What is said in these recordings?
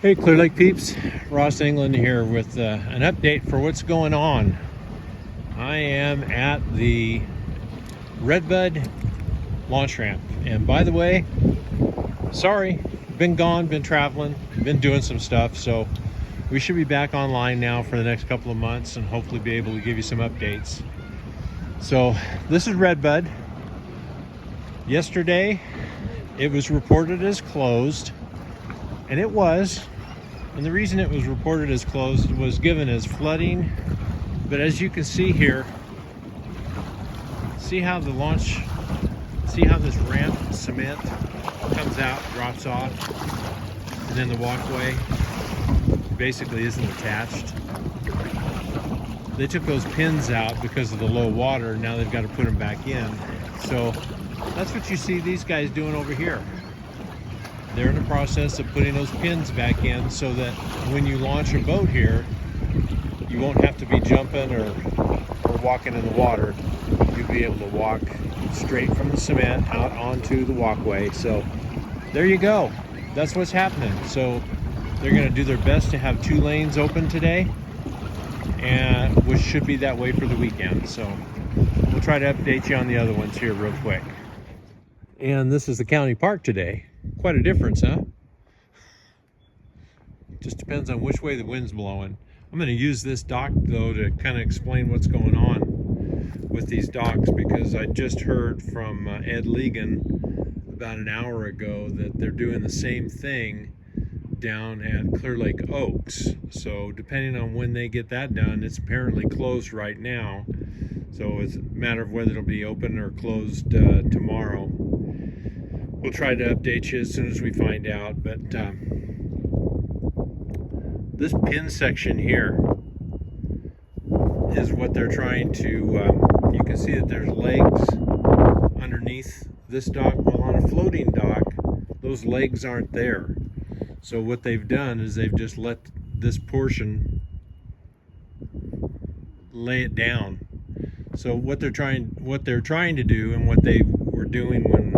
Hey Clear Lake peeps, Ross England here with an update for what's going on. I am at the Redbud launch ramp, and by the way, sorry, been gone, been traveling, been doing some stuff, so we should be back online now for the next couple of months and hopefully be able to give you some updates. So this is Redbud. Yesterday it was reported as closed, and it was. And the reason it was reported as closed was given as flooding. But as you can see here, see how this ramp cement comes out, drops off, and then the walkway basically isn't attached. They took those pins out because of the low water. Now they've got to put them back in. So that's what you see these guys doing over here. They're in the process of putting those pins back in so that when you launch a boat here, you won't have to be jumping or walking in the water. You'll be able to walk straight from the cement out onto the walkway. So there you go. That's what's happening. So they're going to do their best to have 2 lanes open today, and which should be that way for the weekend. So we'll try to update you on the other ones here real quick. And this is the county park today. Quite a difference, huh? Just depends on which way the wind's blowing. I'm going to use this dock though to kind of explain what's going on with these docks, because I just heard from Ed Legan about an hour ago that they're doing the same thing down at Clear Lake Oaks. So depending on when they get that done, it's apparently closed right now. So it's a matter of whether it'll be open or closed tomorrow. We'll try to update you as soon as we find out. But this pin section here is what they're trying to, you can see that there's legs underneath this dock. Well, on a floating dock, those legs aren't there. So what they've done is they've just let this portion lay it down. So what they're trying to do, and what they were doing when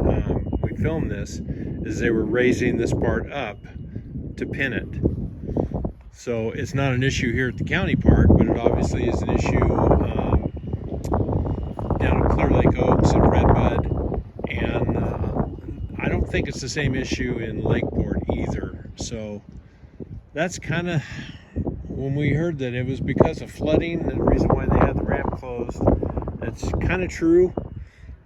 we filmed this, is they were raising this part up to pin it. So it's not an issue here at the county park, but it obviously is an issue down at Clear Lake Oaks and Redbud, and I don't think it's the same issue in Lakeport either. So that's kind of, when we heard that it was because of flooding, the reason why they had the ramp closed, that's kind of true.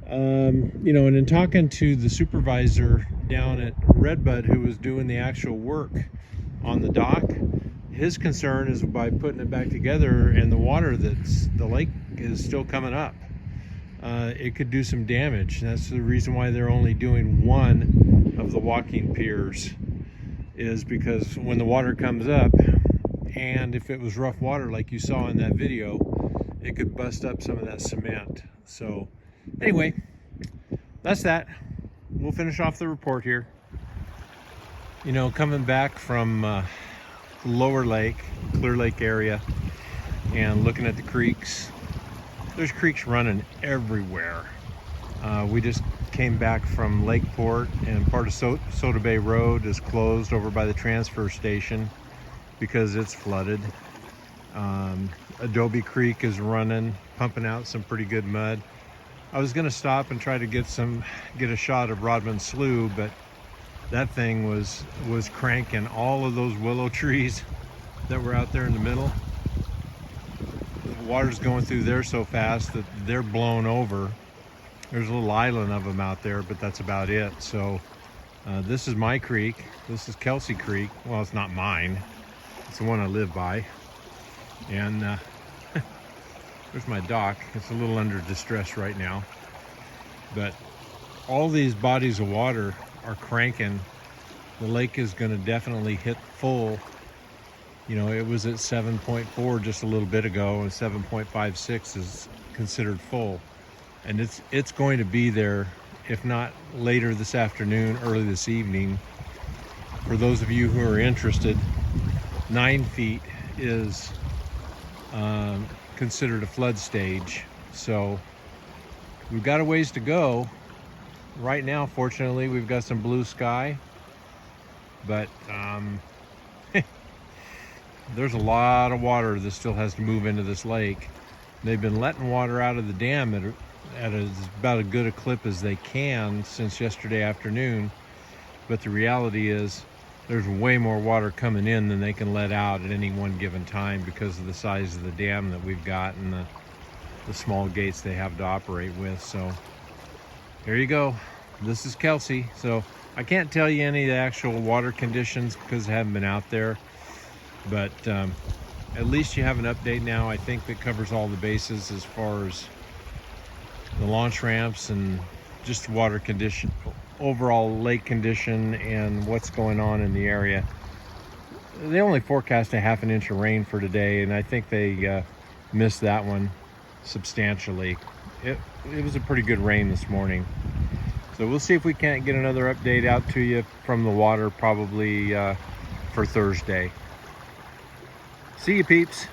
You know, and in talking to the supervisor down at Redbud who was doing the actual work on the dock, his concern is by putting it back together and the water that's the lake is still coming up, it could do some damage. That's the reason why they're only doing one of the walking piers, is because when the water comes up, and if it was rough water like you saw in that video, it could bust up some of that cement. So anyway, that's that. We'll finish off the report here. You know, coming back from Lower Lake, Clear Lake area, and looking at the creeks, there's creeks running everywhere. We just came back from Lakeport, and part of Soda Bay Road is closed over by the transfer station because it's flooded. Adobe Creek is running, pumping out some pretty good mud. I was going to stop and try to get a shot of Rodman Slough, but that thing was cranking. All of those willow trees that were out there in the middle, the water's going through there so fast that they're blown over. There's a little island of them out there, but that's about it. So this is my creek. This is Kelsey Creek. Well, it's not mine. It's the one I live by. And there's my dock. It's a little under distress right now. But all these bodies of water are cranking. The lake is going to definitely hit full. You know, it was at 7.4 just a little bit ago, and 7.56 is considered full. And it's going to be there, if not later this afternoon, early this evening. For those of you who are interested, 9 feet is considered a flood stage. So we've got a ways to go. Right now, fortunately, we've got some blue sky, but There's a lot of water that still has to move into this lake. They've been letting water out of the dam at about as good a clip as they can since yesterday afternoon. But the reality is there's way more water coming in than they can let out at any one given time because of the size of the dam that we've got and the small gates they have to operate with. So there you go. This is Kelsey. So I can't tell you any of the actual water conditions because I haven't been out there. But at least you have an update now. I think that covers all the bases as far as the launch ramps and just water condition, overall lake condition, and what's going on in the area. They only forecast a ½ inch of rain for today, and I think they missed that one substantially. It was a pretty good rain this morning. So we'll see if we can't get another update out to you from the water probably for Thursday. See you, peeps.